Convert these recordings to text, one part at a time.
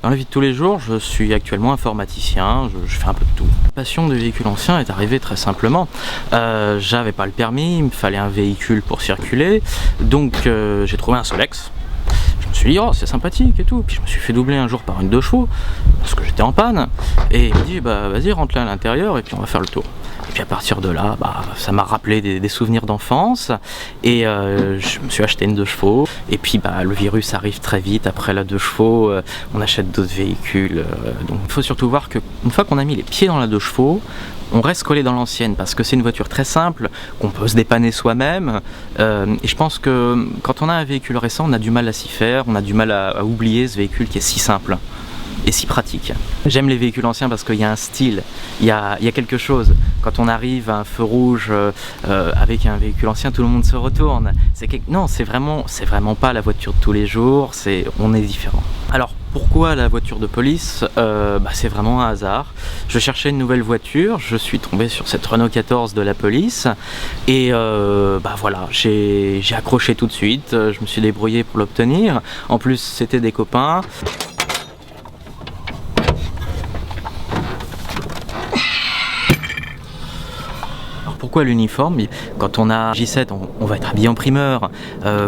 Dans la vie de tous les jours, je suis actuellement informaticien, je fais un peu de tout. La passion des véhicules anciens est arrivée très simplement. J'avais pas le permis, il me fallait un véhicule pour circuler, donc j'ai trouvé un Solex. Je me suis dit, oh c'est sympathique et tout, puis je me suis fait doubler un jour par une 2 chevaux, parce que j'étais en panne, et il me dit, bah vas-y rentre là à l'intérieur et puis on va faire le tour. Et puis à partir de là, ça m'a rappelé des souvenirs d'enfance, et je me suis acheté une 2 chevaux, et puis le virus arrive très vite, après la 2 chevaux, on achète d'autres véhicules, donc il faut surtout voir qu'une fois qu'on a mis les pieds dans la 2 chevaux, on reste collé dans l'ancienne parce que c'est une voiture très simple, qu'on peut se dépanner soi-même, et je pense que quand on a un véhicule récent, on a du mal à s'y faire, on a du mal à oublier ce véhicule qui est si simple et si pratique. J'aime les véhicules anciens parce qu'il y a un style, il y a quelque chose. Quand on arrive à un feu rouge avec un véhicule ancien, tout le monde se retourne. Non, c'est vraiment pas la voiture de tous les jours, on est différent. Alors pourquoi la voiture de police? C'est vraiment un hasard. Je cherchais une nouvelle voiture, je suis tombé sur cette Renault 14 de la police et voilà, j'ai accroché tout de suite, je me suis débrouillé pour l'obtenir. En plus c'était des copains. Pourquoi l'uniforme? Quand on a J7, on va être habillé en primeur.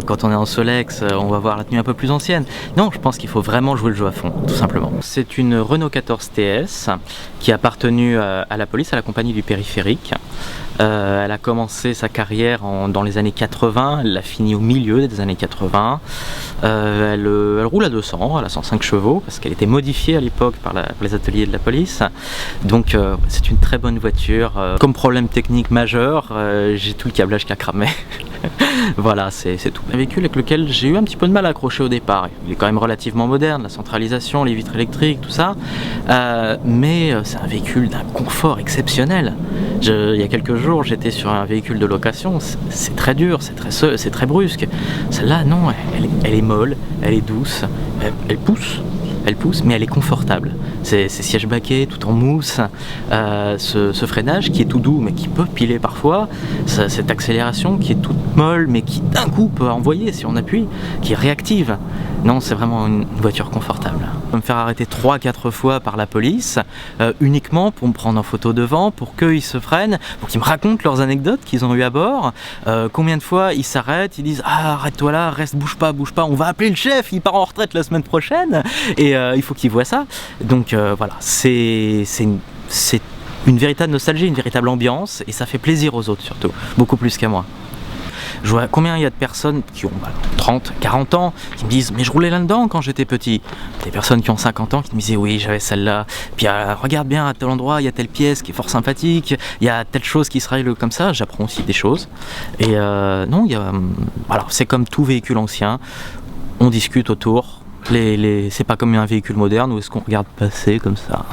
Quand on est en Solex, on va voir la tenue un peu plus ancienne. Non, je pense qu'il faut vraiment jouer le jeu à fond, tout simplement. C'est une Renault 14 TS qui a appartenu à la police, à la compagnie du périphérique. Elle a commencé sa carrière dans les années 80, elle l'a fini au milieu des années 80. Elle roule à 200, elle a 105 chevaux parce qu'elle était modifiée à l'époque par les ateliers de la police. Donc c'est une très bonne voiture. Comme problème technique majeur, j'ai tout le câblage qui a cramé. Voilà, c'est tout. Un véhicule avec lequel j'ai eu un petit peu de mal à accrocher au départ. Il est quand même relativement moderne, la centralisation, les vitres électriques, tout ça. Mais c'est un véhicule d'un confort exceptionnel. Il y a quelques jours, j'étais sur un véhicule de location, c'est très dur, c'est très brusque. Celle-là, non, elle est molle, elle est douce, elle pousse, mais elle est confortable. Ces sièges baquets tout en mousse, ce freinage qui est tout doux mais qui peut piler parfois, cette accélération qui est toute molle mais qui d'un coup peut envoyer si on appuie, qui est réactive. Non, c'est vraiment une voiture confortable. Je vais me faire arrêter 3-4 fois par la police, uniquement pour me prendre en photo devant, pour qu'ils se freinent, pour qu'ils me racontent leurs anecdotes qu'ils ont eues à bord. Combien de fois ils s'arrêtent, ils disent « Ah, arrête-toi là, reste, bouge pas, on va appeler le chef, il part en retraite la semaine prochaine !» Et il faut qu'ils voient ça. Donc voilà, c'est une véritable nostalgie, une véritable ambiance, et ça fait plaisir aux autres surtout, beaucoup plus qu'à moi. Je vois combien il y a de personnes qui ont 30, 40 ans qui me disent « Mais je roulais là-dedans quand j'étais petit ». Des personnes qui ont 50 ans qui me disaient « Oui, j'avais celle-là. Puis regarde bien, à tel endroit, il y a telle pièce qui est fort sympathique, il y a telle chose qui se règle comme ça. » J'apprends aussi des choses. Et non, voilà, c'est comme tout véhicule ancien. On discute autour. C'est pas comme un véhicule moderne où est-ce qu'on regarde passer comme ça.